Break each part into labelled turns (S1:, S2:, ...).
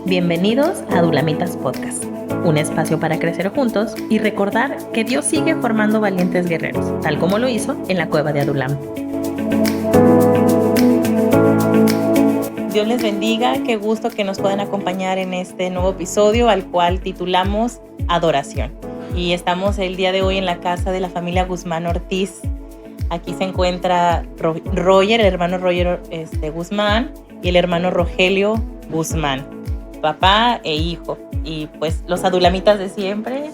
S1: Bienvenidos a Adulamitas Podcast, un espacio para crecer juntos y recordar que Dios sigue formando valientes guerreros, tal como lo hizo en la cueva de Adulam. Dios les bendiga, qué gusto que nos puedan acompañar en este nuevo episodio al cual titulamos Adoración. Y estamos el día de hoy en la casa de la familia Guzmán Ortiz. Aquí se encuentra Roger, el hermano Roger Guzmán y el hermano Rogelio Guzmán, papá e hijo. Y pues los adulamitas de siempre,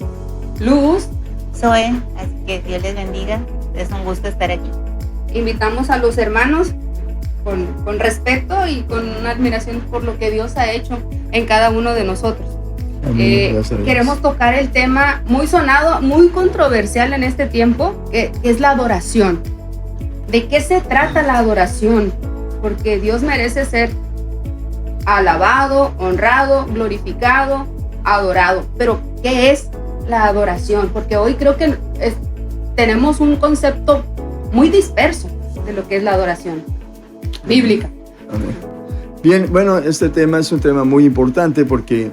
S2: Luz,
S3: Zoe, así que Dios les bendiga, es un gusto estar aquí.
S2: invitamos a los hermanos con respeto y con una admiración por lo que Dios ha hecho en cada uno de nosotros. Queremos tocar el tema muy sonado, muy controversial en este tiempo, que es la adoración. ¿De qué se trata la adoración? Porque Dios merece ser alabado, honrado, glorificado, adorado. Pero ¿qué es la adoración? Porque hoy creo que tenemos un concepto muy disperso de lo que es la adoración bíblica.
S4: Amén. Bien, bueno, este tema es un tema muy importante porque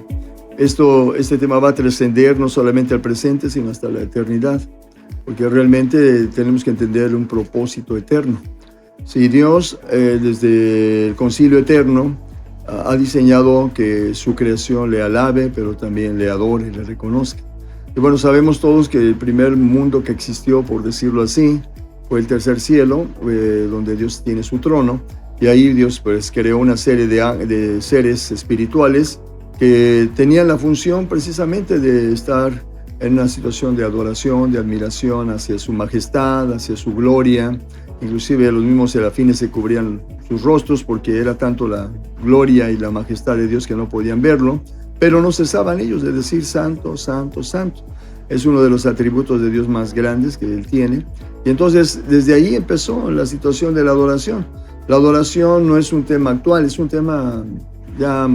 S4: este tema va a trascender no solamente al presente, sino hasta la eternidad, porque realmente tenemos que entender un propósito eterno. Si Dios, desde el concilio eterno, ha diseñado que su creación le alabe, pero también le adore, le reconozca. Y bueno, sabemos todos que el primer mundo que existió, por decirlo así, fue el tercer cielo, donde Dios tiene su trono, y ahí Dios pues creó una serie de seres espirituales que tenían la función precisamente de estar en una situación de adoración, de admiración hacia su majestad, hacia su gloria. Inclusive los mismos serafines se cubrían sus rostros porque era tanto la gloria y la majestad de Dios que no podían verlo, pero no cesaban ellos de decir santo, santo, santo. Es uno de los atributos de Dios más grandes que Él tiene. Y entonces desde ahí empezó la situación de la adoración. La adoración no es un tema actual, es un tema ya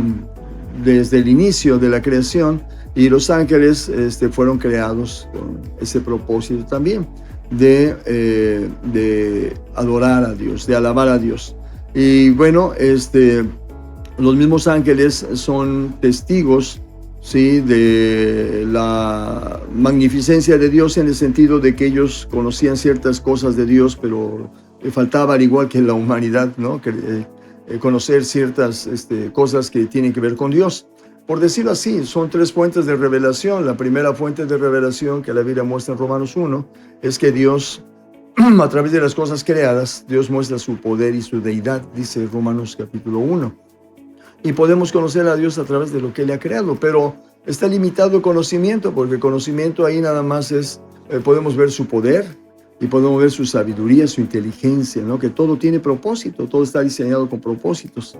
S4: desde el inicio de la creación, y los ángeles fueron creados con ese propósito también de adorar a Dios, de alabar a Dios. Y bueno, los mismos ángeles son testigos, ¿sí?, de la magnificencia de Dios, en el sentido de que ellos conocían ciertas cosas de Dios, pero le faltaba, al igual que la humanidad, ¿no?, conocer ciertas cosas que tienen que ver con Dios. Por decirlo así, son tres fuentes de revelación. La primera fuente de revelación que la Biblia muestra en Romanos 1 es que Dios, a través de las cosas creadas, Dios muestra su poder y su deidad, dice Romanos capítulo 1. Y podemos conocer a Dios a través de lo que Él ha creado, pero está limitado el conocimiento, porque el conocimiento ahí nada más es, podemos ver su poder, y podemos ver su sabiduría, su inteligencia, ¿no? Que todo tiene propósito, todo está diseñado con propósitos.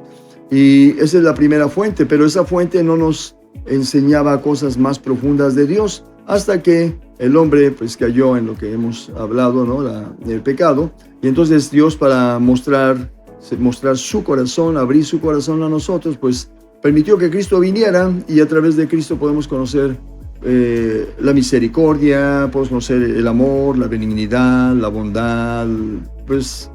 S4: Y esa es la primera fuente, pero esa fuente no nos enseñaba cosas más profundas de Dios, hasta que el hombre pues cayó en lo que hemos hablado, ¿no?, el pecado. Y entonces Dios, para mostrar su corazón, abrir su corazón a nosotros, pues permitió que Cristo viniera, y a través de Cristo podemos conocer la misericordia, podemos conocer el amor, la benignidad, la bondad, pues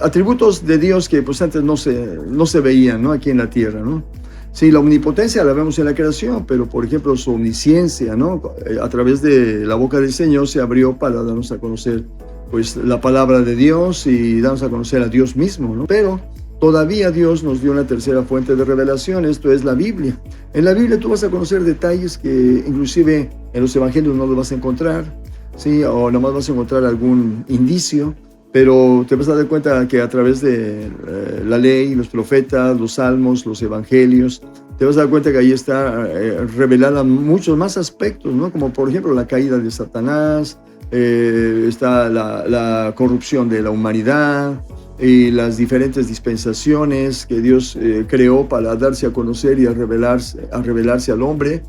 S4: atributos de Dios que pues antes no se veían, ¿no?, aquí en la tierra, ¿no? Sí, la omnipotencia la vemos en la creación, pero por ejemplo su omnisciencia, ¿no?, a través de la boca del Señor se abrió para darnos a conocer pues la palabra de Dios y darnos a conocer a Dios mismo, ¿no? Pero todavía Dios nos dio una tercera fuente de revelación, esto es la Biblia. En la Biblia tú vas a conocer detalles que inclusive en los evangelios no los vas a encontrar, ¿sí?, o nomás vas a encontrar algún indicio, pero te vas a dar cuenta que a través de la ley, los profetas, los salmos, los evangelios, te vas a dar cuenta que ahí está revelada muchos más aspectos, ¿no?, como por ejemplo la caída de Satanás, está la corrupción de la humanidad, y las diferentes dispensaciones que Dios creó para darse a conocer y a revelarse al hombre,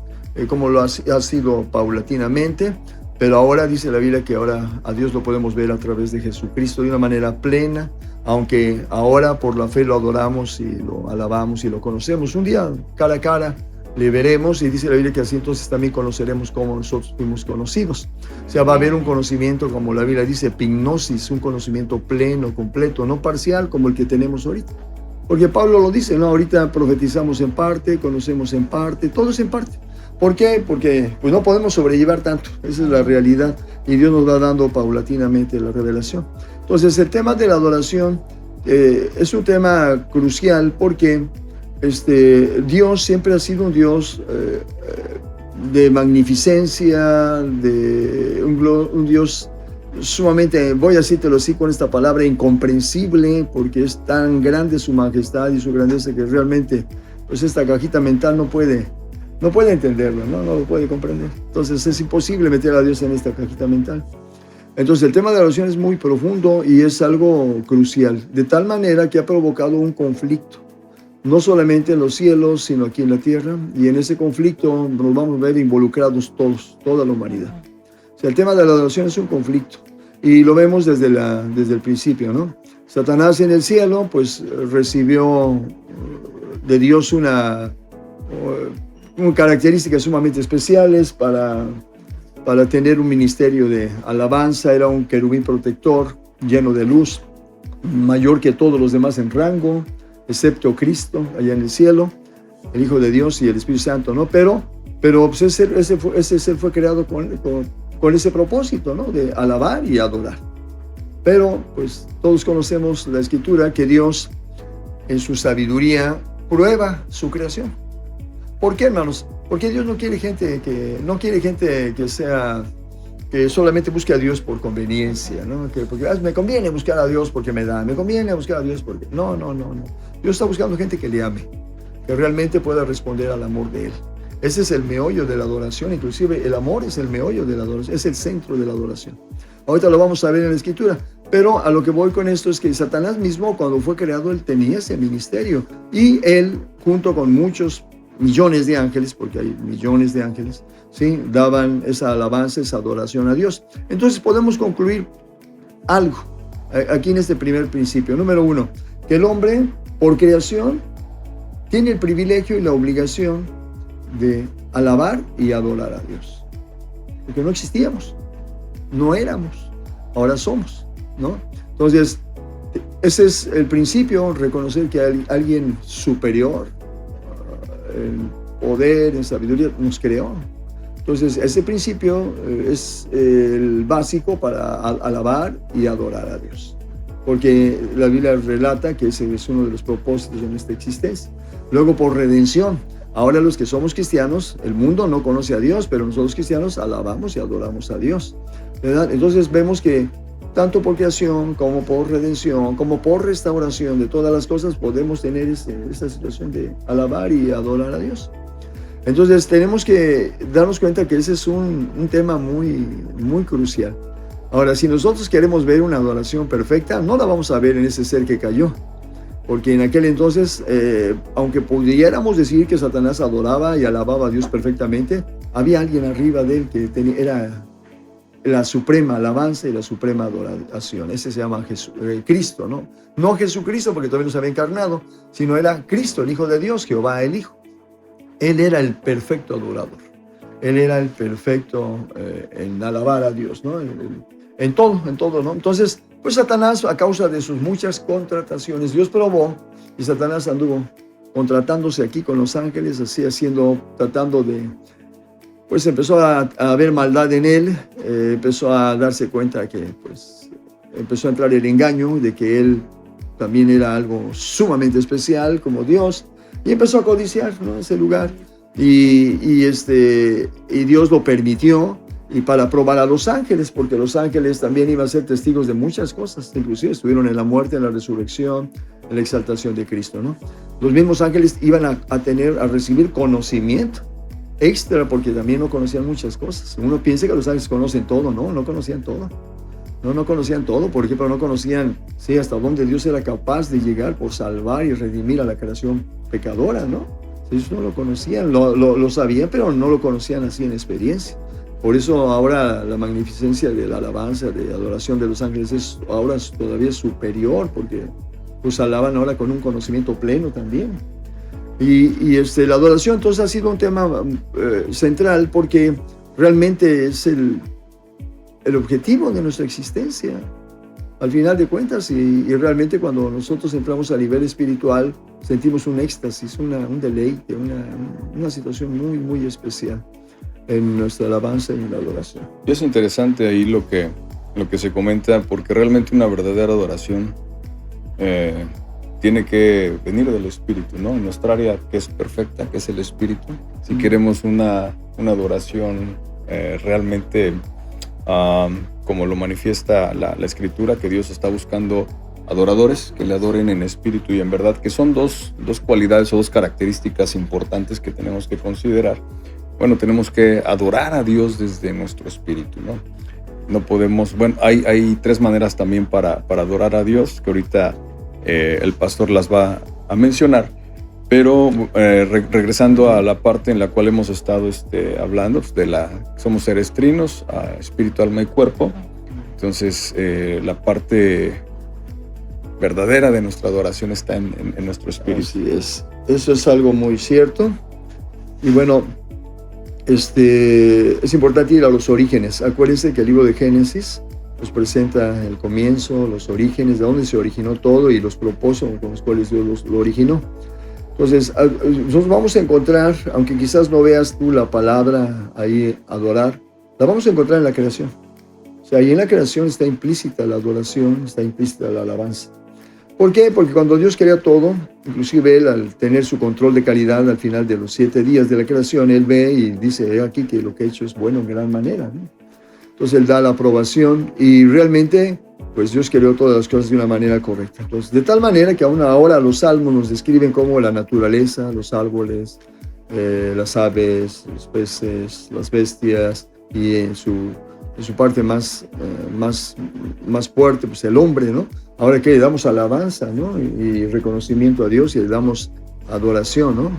S4: como lo ha sido paulatinamente. Pero ahora dice la Biblia que ahora a Dios lo podemos ver a través de Jesucristo de una manera plena, aunque ahora por la fe lo adoramos y lo alabamos y lo conocemos. Un día, cara a cara, le veremos, y dice la Biblia que así entonces también conoceremos cómo nosotros fuimos conocidos. O sea, va a haber un conocimiento, como la Biblia dice, epignosis, un conocimiento pleno, completo, no parcial como el que tenemos ahorita. Porque Pablo lo dice, ¿no? Ahorita profetizamos en parte, conocemos en parte, todo es en parte. ¿Por qué? Porque pues no podemos sobrellevar tanto, esa es la realidad, y Dios nos va dando paulatinamente la revelación. Entonces el tema de la adoración es un tema crucial porque Dios siempre ha sido un Dios de magnificencia, de un Dios sumamente, voy a decírtelo así con esta palabra, incomprensible, porque es tan grande su majestad y su grandeza que realmente pues esta cajita mental no puede entenderlo, no lo puede comprender. Entonces es imposible meter a Dios en esta cajita mental. Entonces el tema de la oración es muy profundo y es algo crucial, de tal manera que ha provocado un conflicto, no solamente en los cielos, sino aquí en la tierra, y en ese conflicto nos vamos a ver involucrados todos, toda la humanidad. O sea, el tema de la adoración es un conflicto, y lo vemos desde el principio, ¿no? Satanás en el cielo, pues recibió de Dios unas características sumamente especiales para tener un ministerio de alabanza. Era un querubín protector, lleno de luz, mayor que todos los demás en rango, excepto Cristo, allá en el cielo, el Hijo de Dios y el Espíritu Santo, ¿no? Pero pues ese ser fue creado con ese propósito, ¿no? De alabar y adorar. Pero, pues, todos conocemos la Escritura, que Dios, en su sabiduría, prueba su creación. ¿Por qué, hermanos? Porque Dios no quiere gente que solamente busque a Dios por conveniencia, ¿no? Porque me conviene buscar a Dios porque me da, me conviene buscar a Dios porque... No. Dios está buscando gente que le ame, que realmente pueda responder al amor de Él. Ese es el meollo de la adoración, inclusive el amor es el meollo de la adoración, es el centro de la adoración. Ahorita lo vamos a ver en la Escritura, pero a lo que voy con esto es que Satanás mismo, cuando fue creado, él tenía ese ministerio, y él, junto con muchos millones de ángeles, porque hay millones de ángeles, ¿sí?, daban esa alabanza, esa adoración a Dios. Entonces podemos concluir algo aquí en este primer principio. Número 1, que el hombre, por creación, tiene el privilegio y la obligación de alabar y adorar a Dios. Porque no existíamos, no éramos, ahora somos, ¿no? Entonces, ese es el principio, reconocer que hay alguien superior en poder, en sabiduría, nos creó. Entonces, ese principio es el básico para alabar y adorar a Dios. Porque la Biblia relata que ese es uno de los propósitos de nuestra existencia. Luego, por redención. Ahora los que somos cristianos, el mundo no conoce a Dios, pero nosotros cristianos alabamos y adoramos a Dios, ¿verdad? Entonces vemos que tanto por creación, como por redención, como por restauración de todas las cosas, podemos tener esta situación de alabar y adorar a Dios. Entonces tenemos que darnos cuenta que ese es un tema muy, muy crucial. Ahora, si nosotros queremos ver una adoración perfecta, no la vamos a ver en ese ser que cayó. Porque en aquel entonces, aunque pudiéramos decir que Satanás adoraba y alababa a Dios perfectamente, había alguien arriba de él que era la suprema alabanza y la suprema adoración. Ese se llama Cristo, ¿no? No Jesucristo, porque todavía no se había encarnado, sino era Cristo, el Hijo de Dios, Jehová el Hijo. Él era el perfecto adorador. Él era el perfecto en alabar a Dios, ¿no? En todo, ¿no? Entonces, pues Satanás, a causa de sus muchas contrataciones, Dios probó, y Satanás anduvo contratándose aquí con los ángeles, así tratando de, pues empezó a haber maldad en él, empezó a darse cuenta que, pues, empezó a entrar el engaño de que él también era algo sumamente especial como Dios, y empezó a codiciar, ¿no?, ese lugar, y Dios lo permitió, y para probar a los ángeles, porque los ángeles también iban a ser testigos de muchas cosas, inclusive estuvieron en la muerte, en la resurrección, en la exaltación de Cristo, ¿no? Los mismos ángeles iban a recibir conocimiento extra, porque también no conocían muchas cosas. Uno piensa que los ángeles conocen todo, no conocían todo. No conocían todo, por ejemplo, no conocían, sí, hasta dónde Dios era capaz de llegar por salvar y redimir a la creación pecadora, ¿no? Ellos no lo conocían, lo sabían, pero no lo conocían así en experiencia. Por eso ahora la magnificencia de la alabanza, de adoración de los ángeles es ahora todavía superior, porque pues alaban ahora con un conocimiento pleno también. Y la adoración entonces ha sido un tema central, porque realmente es el objetivo de nuestra existencia. al final de cuentas, y realmente cuando nosotros entramos a nivel espiritual, sentimos un éxtasis, un deleite, una situación muy, muy especial en nuestra alabanza y en la adoración.
S5: Y es interesante ahí lo que se comenta, porque realmente una verdadera adoración tiene que venir del Espíritu, ¿no? En nuestra área que es perfecta, que es el Espíritu, si queremos una adoración realmente como lo manifiesta la Escritura, que Dios está buscando adoradores que le adoren en espíritu y en verdad, que son dos cualidades o dos características importantes que tenemos que considerar. Bueno, tenemos que adorar a Dios desde nuestro espíritu, ¿no? No podemos, bueno, hay tres maneras también para adorar a Dios, que ahorita el pastor las va a mencionar, pero regresando a la parte en la cual hemos estado hablando, pues somos seres trinos, espíritu, alma y cuerpo. Entonces, la parte verdadera de nuestra adoración está en nuestro espíritu.
S4: Así es. Eso es algo muy cierto. Y bueno, es importante ir a los orígenes. Acuérdense que el libro de Génesis nos presenta el comienzo, los orígenes, de dónde se originó todo y los propósitos con los cuales Dios lo originó. Entonces, nosotros vamos a encontrar, aunque quizás no veas tú la palabra ahí, adorar, la vamos a encontrar en la creación. O sea, ahí en la creación está implícita la adoración, está implícita la alabanza. ¿Por qué? Porque cuando Dios crea todo, inclusive Él, al tener su control de calidad al final de los 7 días de la creación, Él ve y dice, aquí que lo que he hecho es bueno en gran manera, ¿no? Entonces Él da la aprobación y realmente, pues Dios creó todas las cosas de una manera correcta. Entonces, de tal manera que aún ahora los salmos nos describen como la naturaleza, los árboles, las aves, los peces, las bestias y en su parte más fuerte, pues el hombre, ¿no? Ahora que le damos alabanza, ¿no? Y reconocimiento a Dios y le damos adoración, ¿no?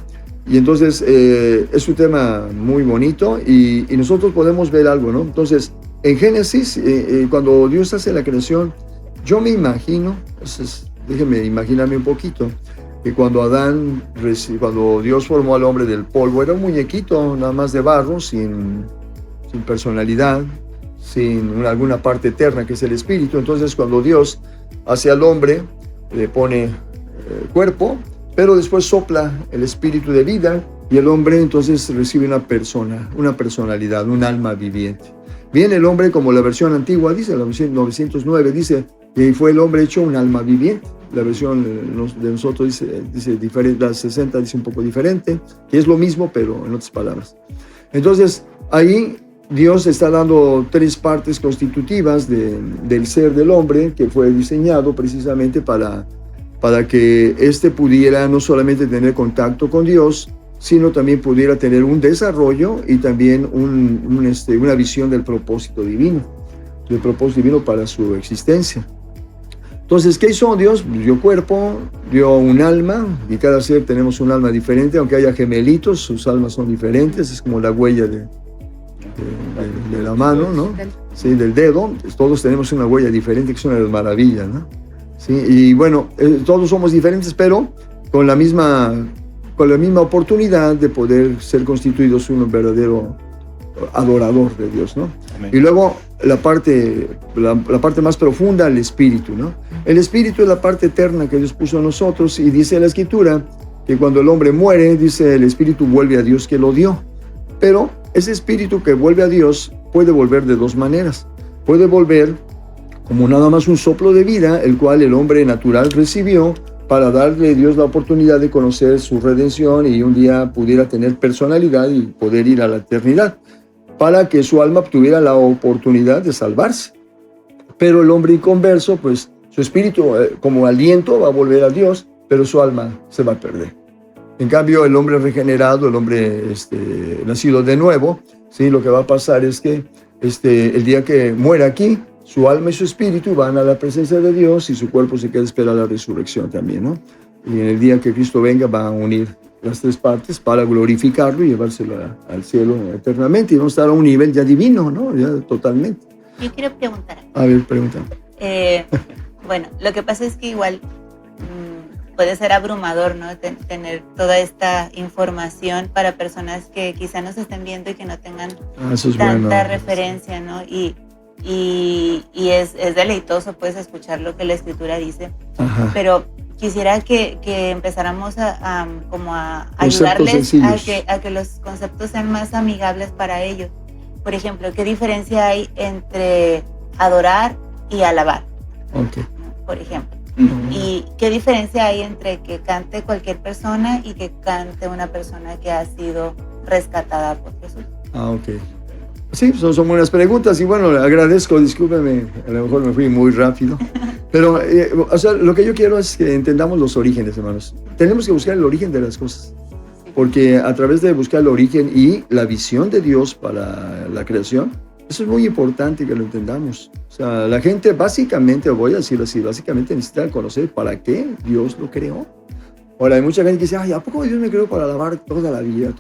S4: Y entonces es un tema muy bonito y nosotros podemos ver algo, ¿no? Entonces, en Génesis, cuando Dios hace la creación, yo me imagino, déjenme imaginarme un poquito, que cuando Dios formó al hombre del polvo, era un muñequito nada más de barro, sin personalidad, sin alguna parte eterna que es el espíritu. Entonces cuando Dios hace al hombre, le pone cuerpo, pero después sopla el espíritu de vida y el hombre entonces recibe una personalidad, un alma viviente. Viene el hombre como la versión antigua, dice, la versión 909, dice, y fue el hombre hecho un alma viviente. La versión de nosotros dice diferente, la 60 dice un poco diferente, que es lo mismo, pero en otras palabras. Entonces, ahí Dios está dando 3 partes constitutivas del ser del hombre, que fue diseñado precisamente para que éste pudiera no solamente tener contacto con Dios, sino también pudiera tener un desarrollo y también una visión del propósito divino para su existencia. Entonces, ¿qué hizo Dios? Dio cuerpo, dio un alma, y cada ser tenemos un alma diferente, aunque haya gemelitos, sus almas son diferentes, es como la huella de la mano, ¿no? Sí, del dedo. Todos tenemos una huella diferente, que es una de las maravillas, ¿no? Sí, y bueno, todos somos diferentes, pero con la misma oportunidad de poder ser constituidos un verdadero adorador de Dios, ¿no? Amén. Y luego la parte más profunda, el espíritu, ¿no? El espíritu es la parte eterna que Dios puso a nosotros, y dice la Escritura que cuando el hombre muere, dice, el espíritu vuelve a Dios que lo dio. Pero ese espíritu que vuelve a Dios puede volver de 2 maneras. Puede volver como nada más un soplo de vida, el cual el hombre natural recibió para darle a Dios la oportunidad de conocer su redención y un día pudiera tener personalidad y poder ir a la eternidad, para que su alma tuviera la oportunidad de salvarse. Pero el hombre inconverso, pues su espíritu como aliento va a volver a Dios, pero su alma se va a perder. En cambio, el hombre regenerado, el hombre nacido de nuevo, ¿sí? Lo que va a pasar es que el día que muera aquí, su alma y su espíritu van a la presencia de Dios y su cuerpo se queda a esperar la resurrección también, ¿no? Y en el día que Cristo venga va a unir las 3 partes para glorificarlo y llevárselo al cielo eternamente, y vamos a estar a un nivel ya divino, ¿no? Ya totalmente.
S3: Yo quiero preguntar.
S4: A ver, pregunta.
S3: Bueno, lo que pasa es que igual puede ser abrumador, ¿no? Tener toda esta información para personas que quizá nos estén viendo y que no tengan tanta referencia, ¿no? Y y es deleitoso pues escuchar lo que la Escritura dice.
S4: Ajá.
S3: Pero quisiera que empezáramos a
S4: Conceptos
S3: ayudarles a
S4: sencillos.
S3: que los conceptos sean más amigables para ellos. Por ejemplo, ¿qué diferencia hay entre adorar y alabar?
S4: Ok.
S3: Por ejemplo.
S4: Uh-huh.
S3: ¿Y qué diferencia hay entre que cante cualquier persona y que cante una persona que ha sido rescatada por Jesús?
S4: Ok. Sí, son buenas preguntas y bueno, le agradezco, discúlpeme, a lo mejor me fui muy rápido, pero o sea, lo que yo quiero es que entendamos los orígenes, hermanos. Tenemos que buscar el origen de las cosas, porque a través de buscar el origen y la visión de Dios para la creación, eso es muy importante que lo entendamos. O sea, la gente básicamente, voy a decirlo así, básicamente necesita conocer para qué Dios lo creó. Ahora, hay mucha gente que dice, ay, ¿a poco Dios me creó para alabar toda la vida,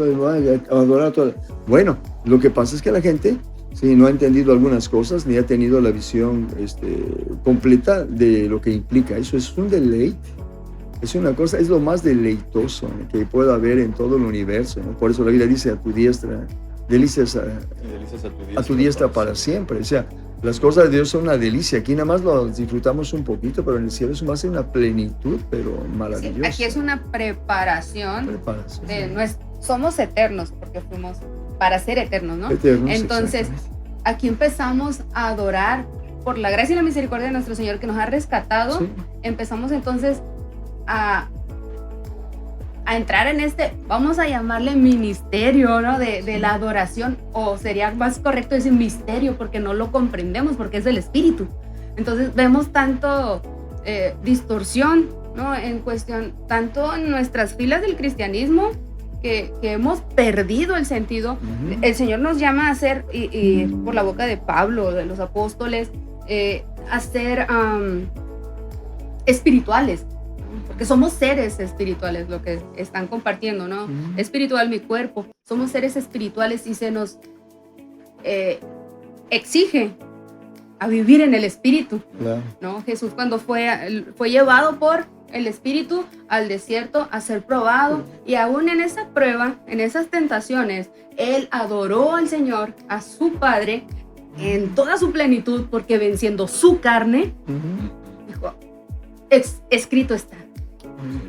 S4: adorar toda? Bueno, lo que pasa es que la gente sí, no ha entendido algunas cosas, ni ha tenido la visión completa de lo que implica. Eso es un deleite. Es una cosa, es lo más deleitoso que pueda haber en todo el universo, ¿no? Por eso la Biblia dice, a tu diestra, delicias a tu diestra para siempre. O sea, las cosas de Dios son una delicia. Aquí nada más lo disfrutamos un poquito, pero en el cielo es más una plenitud, pero maravillosa.
S2: Sí, aquí es una preparación. Somos eternos, porque fuimos para ser eternos, ¿no?
S4: Eternos,
S2: entonces, aquí empezamos a adorar por la gracia y la misericordia de nuestro Señor que nos ha rescatado. Sí. Empezamos entonces a entrar en vamos a llamarle ministerio, ¿no? De la adoración, o sería más correcto decir misterio, porque no lo comprendemos, porque es del Espíritu. Entonces vemos tanto distorsión, ¿no? En cuestión, tanto en nuestras filas del cristianismo, que hemos perdido el sentido. Uh-huh. El Señor nos llama a ser, y por la boca de Pablo, de los apóstoles, a ser espirituales. Porque somos seres espirituales, lo que están compartiendo, ¿no? Uh-huh. Espiritual mi cuerpo. Somos seres espirituales y se nos exige a vivir en el Espíritu, ¿no? Jesús cuando fue llevado por el Espíritu al desierto a ser probado, y aún en esa prueba, en esas tentaciones, Él adoró al Señor, a su Padre, en toda su plenitud, porque venciendo su carne, uh-huh, dijo, escrito está.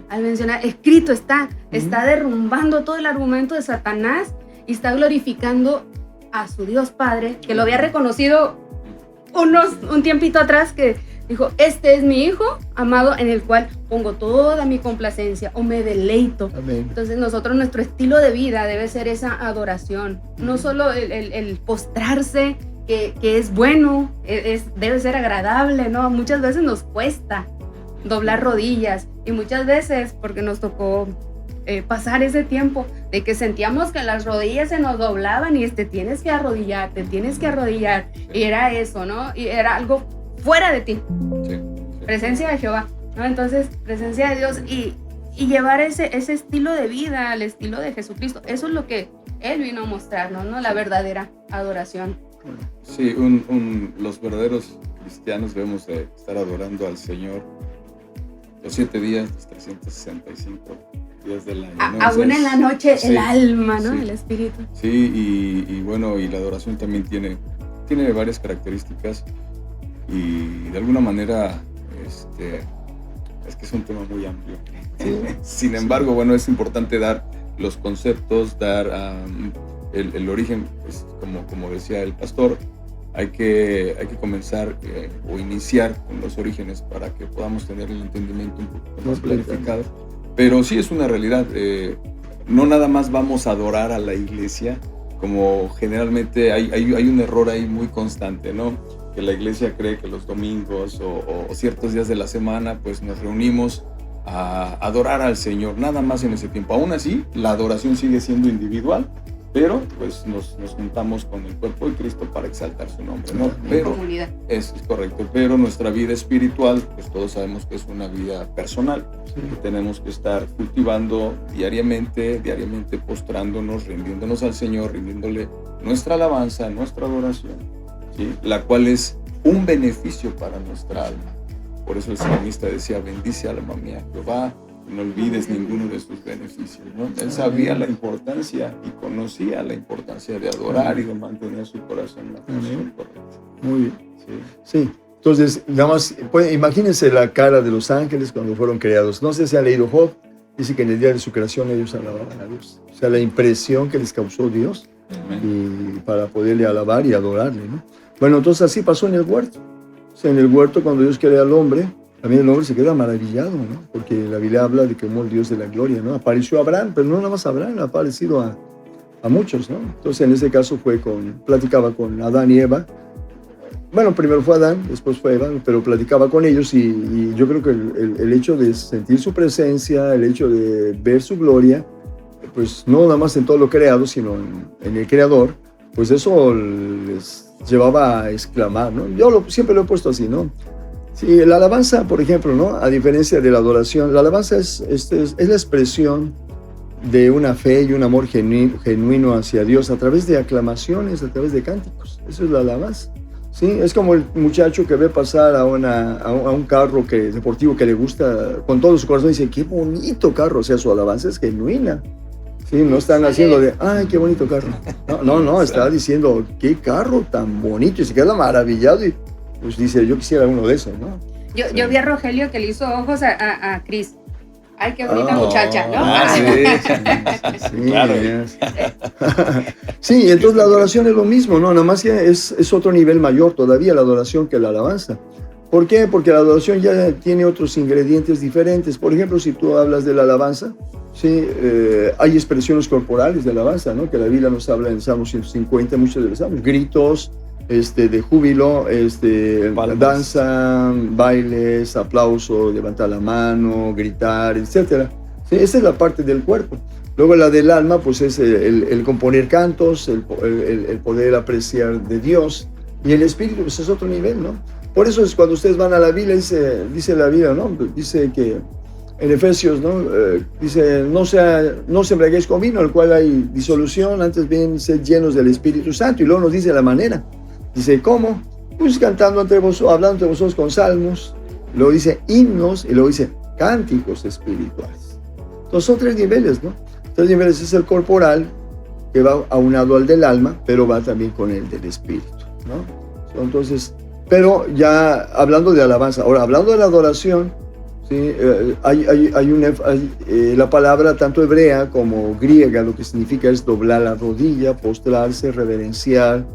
S2: Al mencionar, escrito está, está derrumbando todo el argumento de Satanás y está glorificando a su Dios Padre, que lo había reconocido un tiempito atrás, que dijo, este es mi Hijo amado en el cual pongo toda mi complacencia o me deleito. Amén. Entonces nosotros, nuestro estilo de vida debe ser esa adoración, no solo el postrarse, que es bueno, debe ser agradable, ¿no? Muchas veces nos cuesta doblar rodillas, y muchas veces, porque nos tocó pasar ese tiempo de que sentíamos que las rodillas se nos doblaban y te tienes que arrodillar, y era eso, ¿no? Y era algo fuera de ti. Sí. Presencia de Jehová, ¿no? Entonces, presencia de Dios y llevar ese estilo de vida al estilo de Jesucristo. Eso es lo que Él vino a mostrarnos, ¿no? La verdadera adoración.
S5: Sí, los verdaderos cristianos debemos de estar adorando al Señor los 7 días, los 365 días del año, ¿no?
S2: Aún en la noche, sí, el alma, ¿no? Sí. El espíritu.
S5: Sí, y bueno, y la adoración también tiene varias características, y de alguna manera es que es un tema muy amplio. Sí. Sin embargo, bueno, es importante dar los conceptos, dar el origen, pues, como decía el pastor. Hay que comenzar o iniciar con los orígenes para que podamos tener el entendimiento un poco más clarificado. Pero sí es una realidad. No nada más vamos a adorar a la iglesia, como generalmente hay un error ahí muy constante, ¿no? Que la iglesia cree que los domingos o ciertos días de la semana pues nos reunimos a adorar al Señor, nada más en ese tiempo. Aún así, la adoración sigue siendo individual, pero pues nos juntamos con el cuerpo de Cristo para exaltar su nombre, ¿no? Pero es correcto, pero nuestra vida espiritual, pues todos sabemos que es una vida personal, sí, que tenemos que estar cultivando diariamente postrándonos, rindiéndonos al Señor, rindiéndole nuestra alabanza, nuestra adoración, ¿sí? La cual es un beneficio para nuestra alma. Por eso el salmista decía, bendice alma mía Jehová, no olvides ninguno de sus beneficios, ¿no? Él sabía la importancia y conocía la importancia de adorar y de mantener su corazón en la posición correcta.
S4: Muy bien. Sí. Entonces, nada más, imagínense la cara de los ángeles cuando fueron creados. No sé si han leído Job, dice que en el día de su creación ellos alababan a Dios. O sea, la impresión que les causó Dios y para poderle alabar y adorarle, ¿no? Bueno, entonces así pasó en el huerto. O sea, en el huerto cuando Dios crea al hombre, también el hombre se queda maravillado, ¿no? Porque la Biblia habla de que como el Dios de la gloria, ¿no? Apareció a Abraham, pero no nada más a Abraham, ha aparecido a muchos, ¿no? Entonces en ese caso platicaba con Adán y Eva. Bueno, primero fue Adán, después fue Eva, pero platicaba con ellos y yo creo que el hecho de sentir su presencia, el hecho de ver su gloria, pues no nada más en todo lo creado, sino en el Creador, pues eso les llevaba a exclamar, ¿no? Yo siempre lo he puesto así, ¿no? Sí, la alabanza, por ejemplo, ¿no? A diferencia de la adoración, la alabanza es la expresión de una fe y un amor genuino hacia Dios a través de aclamaciones, a través de cánticos. Eso es la alabanza. Sí, es como el muchacho que ve pasar a un carro deportivo que le gusta con todo su corazón y dice, qué bonito carro, o sea, su alabanza es genuina. Sí, no están haciendo de, ay, qué bonito carro. No, está diciendo, qué carro tan bonito, y se queda maravillado y pues dice, yo quisiera uno de esos, ¿no?
S2: Yo vi a Rogelio que le hizo ojos a Cris. Ay, qué bonita muchacha, ¿no?
S4: Sí, claro. Sí, entonces la adoración es lo mismo, ¿no? Nada más que es otro nivel mayor todavía la adoración que la alabanza. ¿Por qué? Porque la adoración ya tiene otros ingredientes diferentes. Por ejemplo, si tú hablas de la alabanza, sí, hay expresiones corporales de alabanza, ¿no? Que la Biblia nos habla en Salmo 150, muchas de los salmos, gritos, de júbilo, danza, bailes, aplauso, levantar la mano, gritar, etc. ¿Sí? Esa es la parte del cuerpo. Luego la del alma, pues es el componer cantos, el poder apreciar de Dios. Y el espíritu, pues es otro nivel, ¿no? Por eso es cuando ustedes van a la Biblia, dice la Biblia, ¿no? Dice que en Efesios, ¿no? Dice, no se embriaguéis con vino, el cual hay disolución, antes bien sed llenos del Espíritu Santo. Y luego nos dice la manera. Dice, ¿cómo? Pues cantando hablando entre vosotros con salmos. Luego dice himnos y luego dice cánticos espirituales. Entonces son 3 niveles, ¿no? 3 niveles es el corporal, que va aunado al del alma, pero va también con el del espíritu, ¿no? Entonces, pero ya hablando de alabanza, ahora hablando de la adoración, ¿sí? La palabra tanto hebrea como griega, lo que significa es doblar la rodilla, postrarse, reverenciar,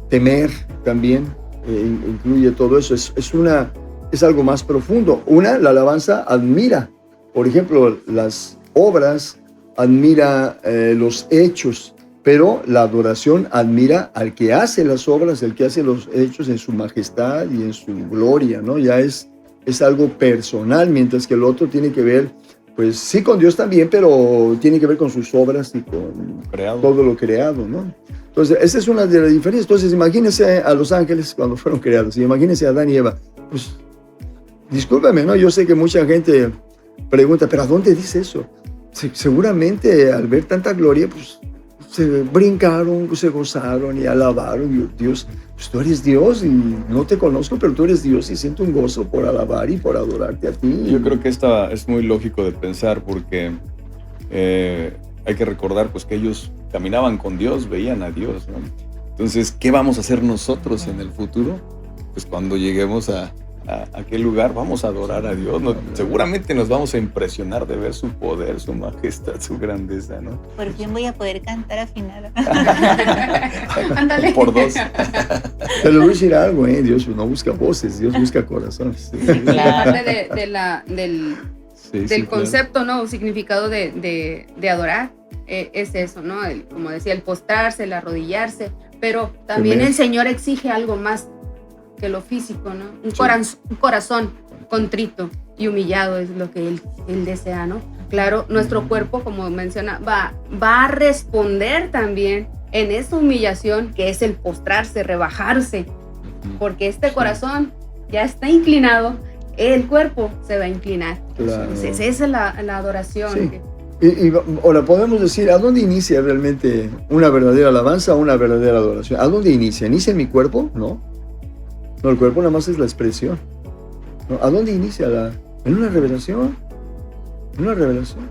S4: temer también, incluye todo eso. Es algo más profundo. La alabanza admira, por ejemplo, las obras, admira los hechos, pero la adoración admira al que hace las obras, el que hace los hechos en su majestad y en su gloria, ¿no? Ya es algo personal, mientras que el otro tiene que ver, pues sí, con Dios también, pero tiene que ver con sus obras y con todo lo creado, ¿no? Entonces, esa es una de las diferencias. Entonces, imagínense a los ángeles cuando fueron creados, y imagínense a Adán y Eva. Pues, discúlpame, ¿no? Yo sé que mucha gente pregunta, ¿pero a dónde dice eso? Seguramente al ver tanta gloria, pues, se brincaron, se gozaron y alabaron. Y Dios, pues tú eres Dios y no te conozco, pero tú eres Dios y siento un gozo por alabar y por adorarte a ti.
S5: Yo creo que esta es muy lógico de pensar porque hay que recordar pues que ellos caminaban con Dios, veían a Dios, ¿no? Entonces, ¿qué vamos a hacer nosotros en el futuro? Pues cuando lleguemos a aquel lugar vamos a adorar a Dios, ¿no? Seguramente nos vamos a impresionar de ver su poder, su majestad, su grandeza, ¿no?
S3: Por fin voy a poder cantar afinada.
S2: Ándale.
S5: Por 2.
S4: Pero voy a decir algo, Dios no busca voces, Dios busca corazones.
S2: Claro. Del concepto, ¿no? Significado de adorar, es eso, ¿no? Como decía, el postrarse, el arrodillarse, pero también el Señor exige algo más que lo físico, ¿no? Un corazón contrito y humillado es lo que él desea, ¿no? Claro, nuestro cuerpo, como menciona, va a responder también en esa humillación que es el postrarse, rebajarse, porque este corazón ya está inclinado, el cuerpo se va a inclinar.
S4: Claro.
S2: Entonces, esa es la adoración.
S4: Sí. Y ahora podemos decir, ¿a dónde inicia realmente una verdadera alabanza o una verdadera adoración? ¿A dónde inicia? ¿Inicia en mi cuerpo? No, el cuerpo nada más es la expresión. ¿No? ¿A dónde inicia? ¿En una revelación? Una revelación.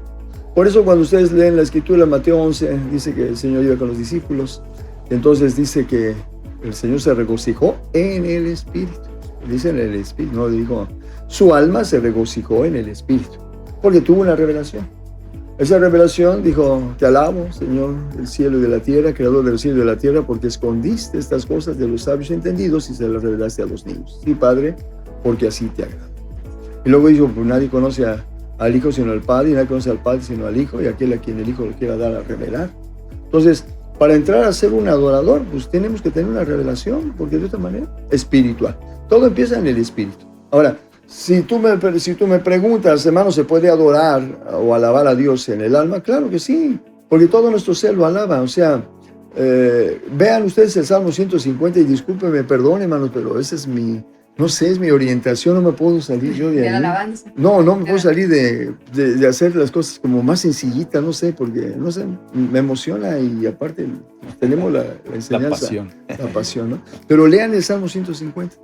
S4: Por eso cuando ustedes leen la escritura, Mateo 11, dice que el Señor iba con los discípulos. Entonces dice que el Señor se regocijó en el Espíritu. Dice en el Espíritu, no dijo, su alma se regocijó en el Espíritu, porque tuvo una revelación. Esa revelación dijo, te alabo, Señor del cielo y de la tierra, creador del cielo y de la tierra, porque escondiste estas cosas de los sabios entendidos y se las revelaste a los niños. Sí, Padre, porque así te agrada. Y luego dijo, pues nadie conoce al Hijo sino al Padre, y nadie conoce al Padre sino al Hijo, y aquel a quien el Hijo lo quiera dar a revelar. Entonces, para entrar a ser un adorador, pues tenemos que tener una revelación, porque de otra manera, espiritual. Todo empieza en el espíritu. Ahora, si tú me preguntas, hermano, ¿se puede adorar o alabar a Dios en el alma? Claro que sí, porque todo nuestro ser lo alaba. O sea, vean ustedes el Salmo 150 y discúlpenme, perdón, hermano, pero ese es no sé, es mi orientación, no me puedo salir yo de ahí.
S2: Alabanza.
S4: No me puedo salir de hacer las cosas como más sencillitas, no sé, porque, no sé, me emociona y aparte tenemos la enseñanza. La pasión, ¿no? Pero lean el Salmo 150.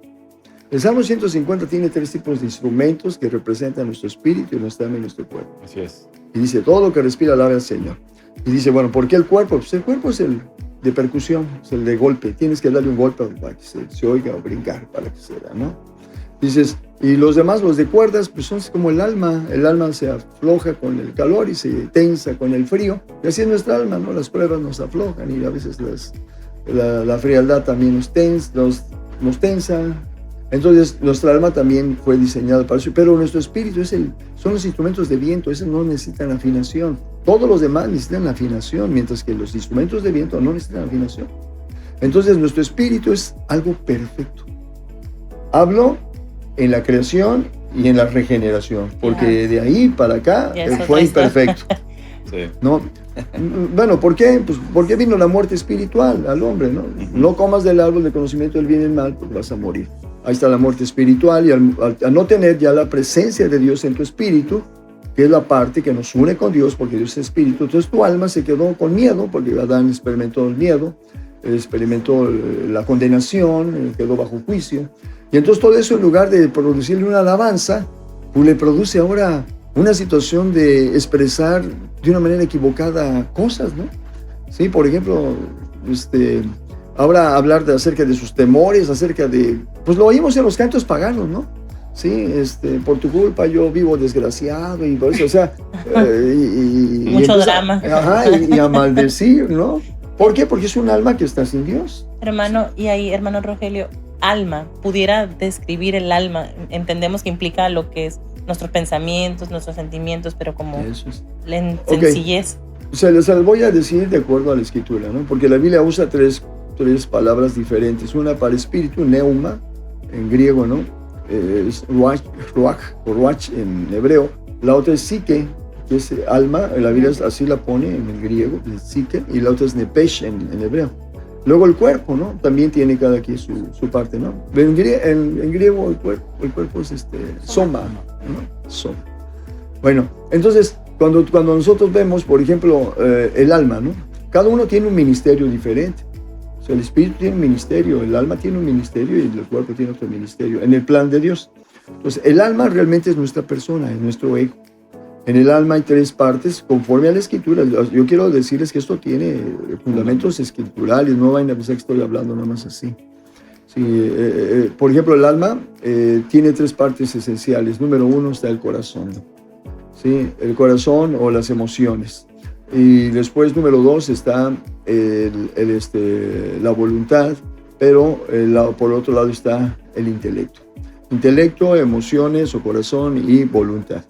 S4: El Salmo 150 tiene 3 tipos de instrumentos que representan nuestro espíritu y nuestra alma y nuestro cuerpo.
S5: Así es.
S4: Y dice, todo lo que respira alabe al Señor. Y dice, bueno, ¿por qué el cuerpo? Pues el cuerpo es el de percusión, es el de golpe. Tienes que darle un golpe para que se oiga o brincar para que se da, ¿no? Dices, y los demás, los de cuerdas, pues son como el alma. El alma se afloja con el calor y se tensa con el frío. Y así es nuestra alma, ¿no? Las pruebas nos aflojan y a veces la frialdad también nos tensa. Entonces, nuestra alma también fue diseñada para eso, pero nuestro espíritu son los instrumentos de viento, esos no necesitan afinación. Todos los demás necesitan afinación, mientras que los instrumentos de viento no necesitan afinación. Entonces, nuestro espíritu es algo perfecto. Hablo en la creación y en la regeneración, porque de ahí para acá fue imperfecto.
S5: Sí.
S4: ¿No? Bueno, ¿por qué? Pues porque vino la muerte espiritual al hombre, ¿no? No comas del árbol del conocimiento del bien y el mal, pues vas a morir. Ahí está la muerte espiritual y al no tener ya la presencia de Dios en tu espíritu, que es la parte que nos une con Dios, porque Dios es espíritu, entonces tu alma se quedó con miedo, porque Adán experimentó el miedo, experimentó la condenación, quedó bajo juicio. Y entonces todo eso, en lugar de producirle una alabanza, pues le produce ahora una situación de expresar de una manera equivocada cosas, ¿no? Sí, por ejemplo, ahora hablar acerca de sus temores, acerca de, pues lo oímos en los cantos paganos, ¿no? Sí, por tu culpa yo vivo desgraciado y por eso, o sea,
S1: mucho drama.
S4: Ajá, y a maldecir, ¿no? ¿Por qué? Porque es un alma que está sin Dios.
S1: Hermano, y ahí, hermano Rogelio, alma, pudiera describir el alma, entendemos que implica lo que es nuestros pensamientos, nuestros sentimientos, pero como en sencillez.
S4: Se les voy a decir de acuerdo a la escritura, ¿no? Porque la Biblia usa tres palabras diferentes. Una para espíritu, neuma, en griego, ¿no? Es ruach o ruach en hebreo. La otra es psique, que es alma. La Biblia así la pone en el griego, psique, y la otra es nepesh en hebreo. Luego el cuerpo, ¿no? También tiene cada quien su parte, ¿no? En griego el cuerpo es soma, ¿no? Soma. Bueno, entonces cuando nosotros vemos, por ejemplo, el alma, ¿no? Cada uno tiene un ministerio diferente. O sea, el espíritu tiene un ministerio, el alma tiene un ministerio y el cuerpo tiene otro ministerio, en el plan de Dios. Entonces, el alma realmente es nuestra persona, es nuestro ego. En el alma hay 3 partes, conforme a la escritura. Yo quiero decirles que esto tiene fundamentos escriturales, no vayan a pensar que estoy hablando nada más así. Sí, por ejemplo, el alma tiene 3 partes esenciales. Número 1 está el corazón, ¿sí? El corazón o las emociones. Y después, número 2, está la voluntad, pero por otro lado está el intelecto. Intelecto, emociones o corazón y voluntad.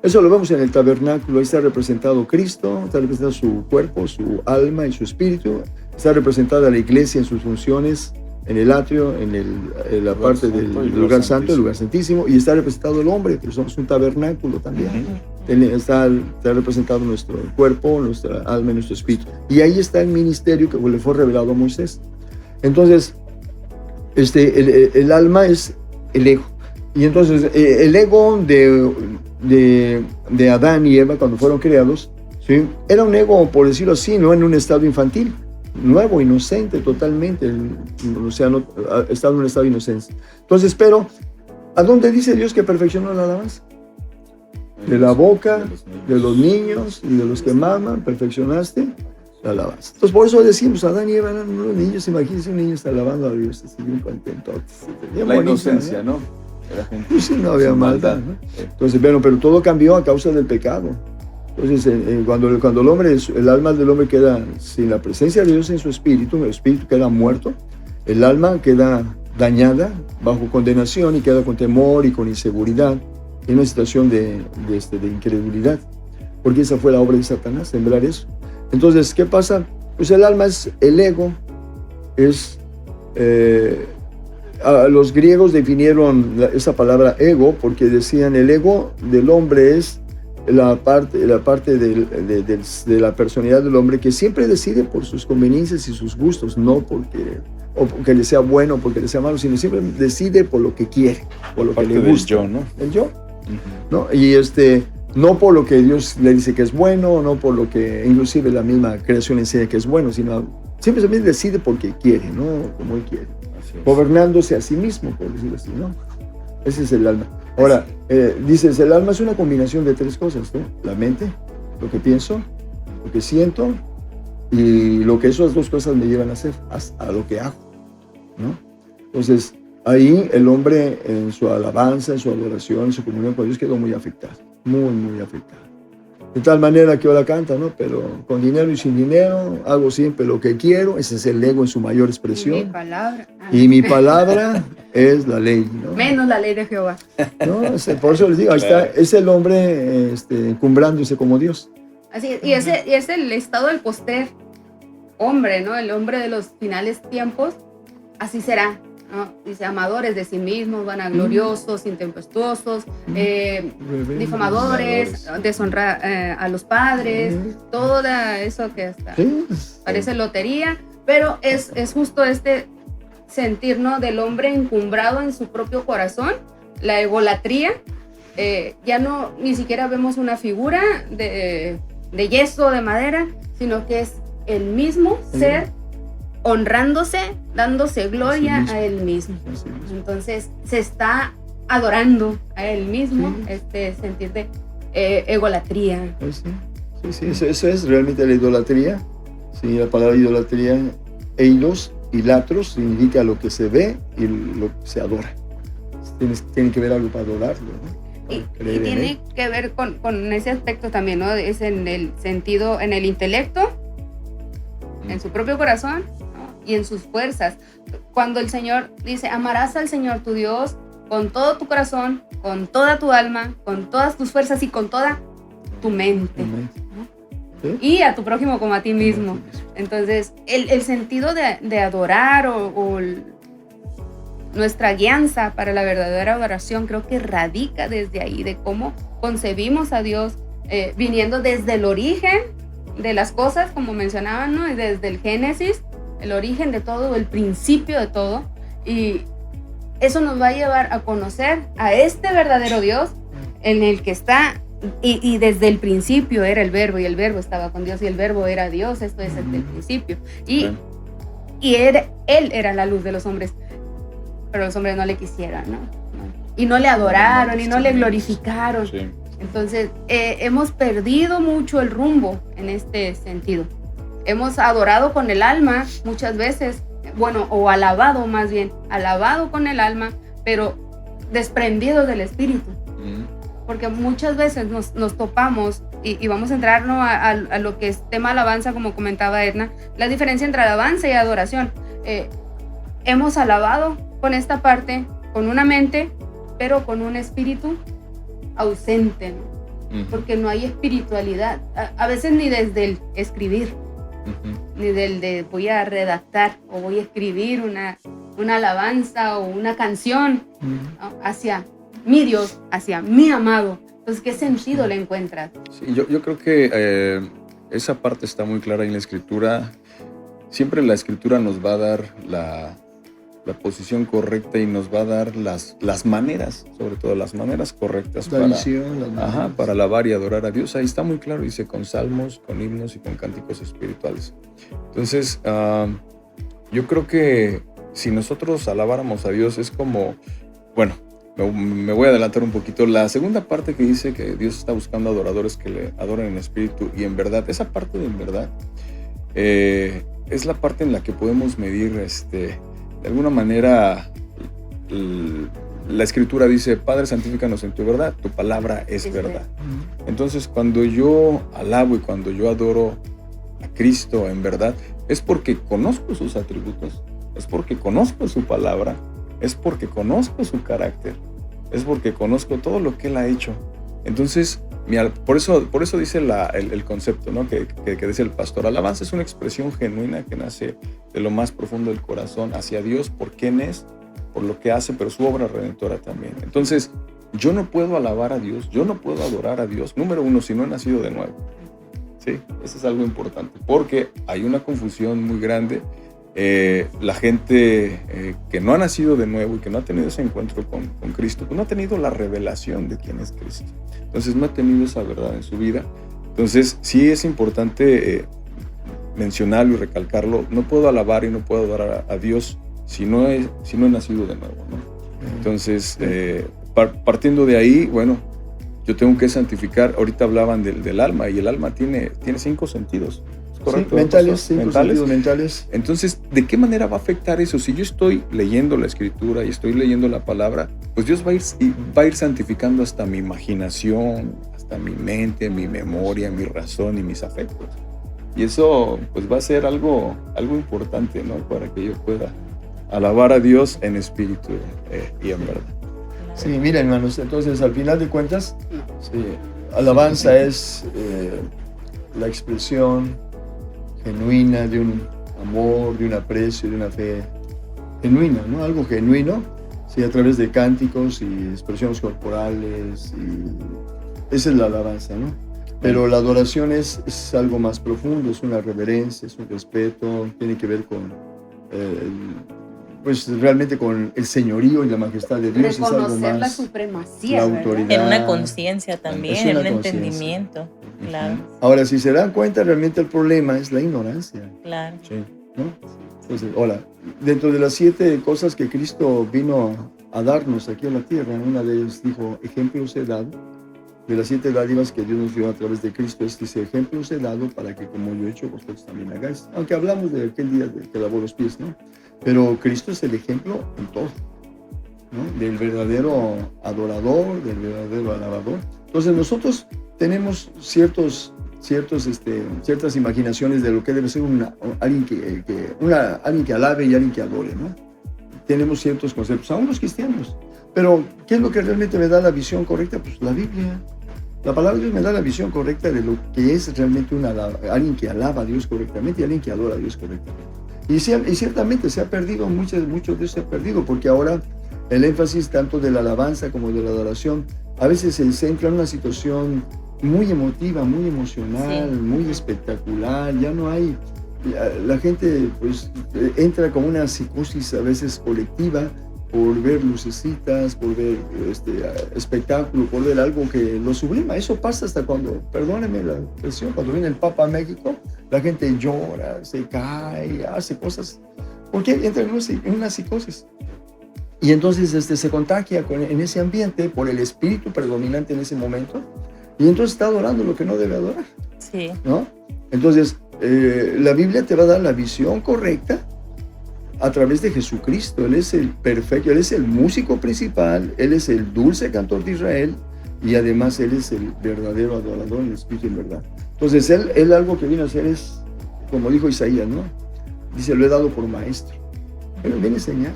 S4: Eso lo vemos en el tabernáculo. Ahí está representado Cristo, está representado su cuerpo, su alma y su espíritu. Está representada la iglesia en sus funciones, en el atrio, en la parte del lugar santo, el lugar santísimo. Y está representado el hombre, que somos un tabernáculo también. Está representado nuestro cuerpo, nuestra alma y nuestro espíritu. Y ahí está el ministerio que le fue revelado a Moisés. Entonces, el alma es el ego. Y entonces, el ego de Adán y Eva cuando fueron creados, ¿sí? Era un ego, por decirlo así, no en un estado infantil, nuevo, inocente totalmente, o sea, estaba en un estado inocente. Entonces, pero, ¿a dónde dice Dios que perfeccionó la alabanza? de la boca, de los niños y de los que maman, perfeccionaste la alabanza. Entonces, por eso decimos, Adán y Eva eran unos niños. Imagínense, un niño está alabando a Dios, está bien contento.
S5: La inocencia, ¿no?
S4: Pues sí, no había maldad, ¿no? Entonces, bueno, pero todo cambió a causa del pecado. Entonces, cuando el alma del hombre queda sin la presencia de Dios en su espíritu, el espíritu queda muerto, el alma queda dañada, bajo condenación, y queda con temor y con inseguridad, en una situación de incredulidad, porque esa fue la obra de Satanás, sembrar eso. Entonces, ¿qué pasa? Pues el alma es el ego, los griegos definieron esa palabra ego porque decían el ego del hombre es la parte de la personalidad del hombre que siempre decide por sus conveniencias y sus gustos, no porque le sea bueno o porque le sea malo, sino siempre decide por lo que quiere, por lo que le gusta.
S5: Yo, ¿no?
S4: El yo, ¿no? Y no por lo que Dios le dice que es bueno, no por lo que inclusive la misma creación enseña que es bueno, sino simplemente decide porque quiere, ¿no? Como él quiere. Gobernándose a sí mismo, por decirlo así, ¿no? Ese es el alma. Ahora, dices, el alma es una combinación de tres cosas, ¿no? La mente, lo que pienso, lo que siento y lo que esas dos cosas me llevan a hacer, a lo que hago, ¿no? Entonces, ahí el hombre en su alabanza, en su adoración, en su comunión con Dios quedó muy afectado, muy afectado. De tal manera que ahora canta, ¿no? Pero con dinero y sin dinero, hago siempre lo que quiero. Ese es el ego en su mayor expresión.
S2: Y mi palabra.
S4: Y mi palabra es la ley, ¿no?
S2: Menos la ley de Jehová.
S4: No, por eso les digo, ahí está, es el hombre encumbrándose como Dios.
S2: Así es, y es el estado del postrer hombre, ¿no? El hombre de los finales tiempos, así será, ¿no? Dice, amadores de sí mismos, vanagloriosos, intempestuosos, difamadores, deshonrar a los padres, todo eso que hasta parece lotería, pero es justo este sentir, ¿no? Del hombre encumbrado en su propio corazón, la egolatría. Ya no, ni siquiera vemos una figura de yeso, de madera, sino que es el mismo ser honrándose, dándose gloria a él mismo. Entonces se está adorando a él mismo, este sentir de egolatría.
S4: Sí, eso es realmente la idolatría. Sí, la palabra idolatría, eilos y latros, significa lo que se ve y lo que se adora. Tiene que ver algo para adorarlo, ¿no?
S2: Y tiene que ver con ese aspecto también, ¿no? Es en el sentido, en el intelecto, en su propio corazón, ¿no? Y en sus fuerzas. Cuando el Señor dice, amarás al Señor tu Dios con todo tu corazón, con toda tu alma, con todas tus fuerzas y con toda tu mente, ¿no? ¿Sí? Y a tu prójimo como a ti mismo. Entonces, el sentido de adorar o nuestra guianza para la verdadera adoración creo que radica desde ahí, de cómo concebimos a Dios, viniendo desde el origen de las cosas, como mencionaban, ¿no? Desde el Génesis, el origen de todo, el principio de todo, y eso nos va a llevar a conocer a este verdadero Dios en el que está, y desde el principio era el verbo, y el verbo estaba con Dios, y el verbo era Dios. Esto es desde el principio, y él era la luz de los hombres, pero los hombres no le quisieron, ¿no? Y no le adoraron, y no le glorificaron. Sí. Entonces, hemos perdido mucho el rumbo en este sentido. Hemos adorado con el alma muchas veces, bueno, o alabado más bien, alabado con el alma, pero desprendido del espíritu. Porque muchas veces nos topamos, y vamos a entrar, ¿no? a lo que es tema alabanza, como comentaba Edna, la diferencia entre alabanza y adoración. Hemos alabado con esta parte, con una mente, pero con un espíritu ausente, ¿no? Porque no hay espiritualidad, a veces ni desde el escribir, ni del de voy a redactar o voy a escribir una alabanza o una canción, ¿no? Hacia mi Dios, hacia mi amado. Entonces, ¿qué sentido le encuentras?
S5: Sí, yo creo que esa parte está muy clara en la Escritura. Siempre la Escritura nos va a dar la posición correcta y nos va a dar las maneras, sobre todo las maneras correctas para alabar y adorar a Dios. Ahí está muy claro, dice con salmos, con himnos y con cánticos espirituales. Entonces, yo creo que si nosotros alabáramos a Dios es como, bueno, me voy a adelantar un poquito. La segunda parte que dice que Dios está buscando adoradores que le adoren en espíritu y en verdad, esa parte de en verdad es la parte en la que podemos medir, de alguna manera, la Escritura dice: Padre, santifícanos en tu verdad, tu palabra es verdad. Entonces, cuando yo alabo y cuando yo adoro a Cristo en verdad, es porque conozco sus atributos, es porque conozco su palabra, es porque conozco su carácter, es porque conozco todo lo que Él ha hecho. Entonces, por eso dice el concepto, ¿no? que dice el pastor: alabanza es una expresión genuina que nace de lo más profundo del corazón hacia Dios por quién es, por lo que hace, pero su obra redentora también. Entonces, yo no puedo alabar a Dios, yo no puedo adorar a Dios, número uno, si no he nacido de nuevo. Sí, eso es algo importante, porque hay una confusión muy grande. La gente que no ha nacido de nuevo y que no ha tenido ese encuentro con Cristo, pues no ha tenido la revelación de quién es Cristo. Entonces no ha tenido esa verdad en su vida. Entonces sí es importante mencionarlo y recalcarlo. No puedo alabar y no puedo adorar a Dios si no he nacido de nuevo, ¿no? Entonces, partiendo de ahí, bueno, yo tengo que santificar. Ahorita hablaban del alma, y el alma tiene 5 sentidos. ¿Correcto?
S4: Sí, mentales, 5 sentidos mentales.
S5: Entonces, ¿de qué manera va a afectar eso? Si yo estoy leyendo la Escritura y estoy leyendo la palabra, pues Dios va a ir santificando hasta mi imaginación, hasta mi mente, mi memoria, mi razón y mis afectos. Y eso pues va a ser algo importante, ¿no? Para que yo pueda alabar a Dios en espíritu y en verdad.
S4: Sí, mira, hermanos, entonces al final de cuentas, alabanza es la expresión genuina de un amor, de un aprecio, de una fe genuina, ¿no? Algo genuino, sí, a través de cánticos y expresiones corporales, y esa es la alabanza, ¿no? Pero la adoración es algo más profundo, es una reverencia, es un respeto, tiene que ver con pues realmente con el señorío y la majestad de Dios.
S2: Reconocer
S4: es algo más,
S2: la supremacía,
S4: la autoridad,
S1: en una conciencia también, en un entendimiento. Claro.
S4: Ahora, si se dan cuenta, realmente el problema es la ignorancia.
S1: Claro.
S4: Sí, ¿no? Entonces, dentro de las 7 cosas que Cristo vino a darnos aquí a la tierra, una de ellas dijo: ejemplos he dado. De las 7 dádivas que Dios nos dio a través de Cristo, dice: ejemplos he dado para que como yo he hecho, vosotros también hagáis. Aunque hablamos de aquel día que lavó los pies, ¿no? Pero Cristo es el ejemplo en todo, ¿no? Del verdadero adorador, del verdadero alabador. Entonces nosotros tenemos ciertas imaginaciones de lo que debe ser alguien que alabe y alguien que adore, ¿no? Tenemos ciertos conceptos, aún los cristianos. Pero, ¿qué es lo que realmente me da la visión correcta? Pues la Biblia. La palabra de Dios me da la visión correcta de lo que es realmente alguien que alaba a Dios correctamente y alguien que adora a Dios correctamente. Y ciertamente se ha perdido, mucho de eso se ha perdido, porque ahora el énfasis tanto de la alabanza como de la adoración a veces se centra en una situación muy emotiva, muy emocional, sí, muy espectacular. Ya no hay, la gente pues entra como una psicosis a veces colectiva por ver lucecitas, por ver espectáculo, por ver algo que lo sublima. Eso pasa hasta cuando, perdónenme la expresión, cuando viene el Papa a México, la gente llora, se cae, hace cosas, porque entra en una psicosis. Y entonces se contagia en ese ambiente por el espíritu predominante en ese momento, y entonces está adorando lo que no debe adorar.
S1: Sí.
S4: ¿No? Entonces, la Biblia te va a dar la visión correcta a través de Jesucristo. Él es el perfecto, Él es el músico principal, Él es el dulce cantor de Israel, y además Él es el verdadero adorador en espíritu y en verdad. Entonces, Él algo que vino a hacer es, como dijo Isaías, ¿no? Dice: lo he dado por maestro. Él viene a enseñar.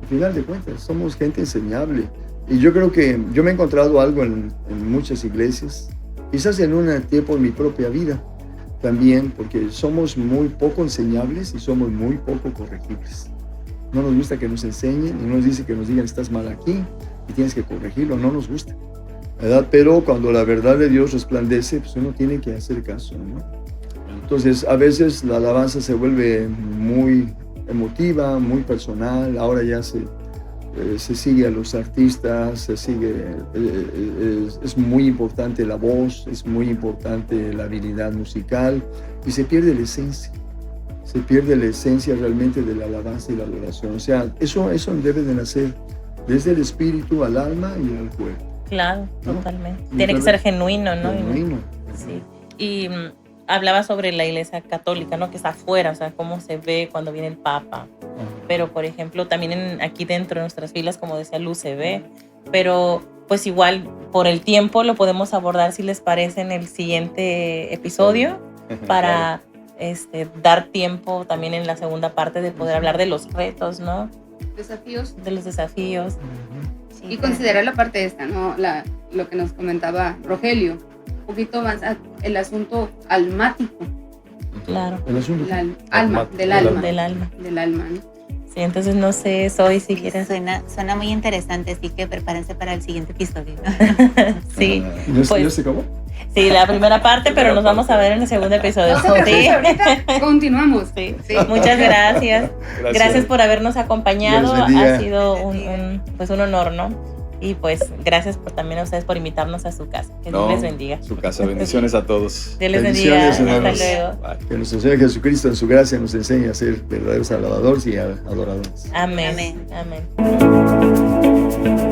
S4: Al final de cuentas, somos gente enseñable. Y yo creo que yo me he encontrado algo en muchas iglesias, quizás en un tiempo en mi propia vida también, porque somos muy poco enseñables y somos muy poco corregibles. No nos gusta que nos enseñen y no nos dice que nos digan: estás mal aquí y tienes que corregirlo. No nos gusta, ¿verdad? Pero cuando la verdad de Dios resplandece, pues uno tiene que hacer caso, ¿no? Entonces, a veces la alabanza se vuelve muy emotiva, muy personal. Ahora ya se sigue a los artistas, es muy importante la voz, es muy importante la habilidad musical, y se pierde la esencia realmente de la alabanza y la adoración. O sea, eso debe de nacer desde el espíritu al alma y al cuerpo.
S1: Claro,
S4: ¿no?
S1: totalmente. Tiene que ser genuino, ¿no?
S4: Genuino.
S1: Sí. Y hablaba sobre la iglesia católica, ¿no? Que está afuera, o sea, cómo se ve cuando viene el Papa. Pero, por ejemplo, también aquí dentro de nuestras filas, como decía Luz, se ve. Pero, pues igual, por el tiempo lo podemos abordar, si les parece, en el siguiente episodio, para dar tiempo también en la segunda parte de poder hablar de los retos, ¿no?
S2: Desafíos.
S1: De los desafíos.
S3: Sí,
S2: Y considerar la parte esta, ¿no? Lo que nos comentaba Rogelio, un poquito más el asunto almático.
S1: Claro.
S4: El asunto.
S2: Del alma.
S1: Del alma.
S2: Del alma, ¿no?
S1: Sí, entonces no sé, Zoe, si quieres.
S3: Suena muy interesante, así que prepárense para el siguiente episodio, ¿no?
S1: Sí.
S4: ¿Ya
S1: Pues,
S4: se acabó?
S1: sí, la primera parte, pero nos vamos a ver en el segundo episodio.
S2: No se preocupe,
S1: Sí.
S2: ahorita continuamos.
S1: Sí.
S2: Sí.
S1: Muchas gracias. Gracias por habernos acompañado.
S4: Dios bendiga.
S1: Ha sido un honor, ¿no? Y pues gracias también a ustedes por invitarnos a su casa. Que Dios les bendiga.
S5: Su casa. Bendiciones a todos.
S1: Dios les bendiga.
S4: Bendiciones,
S1: Hasta
S4: hermanos.
S1: luego.
S5: Bye.
S4: Que nuestro Señor Jesucristo en su gracia nos enseñe a ser verdaderos alabadores y adoradores.
S1: Amén.
S3: Amén.
S1: Amén.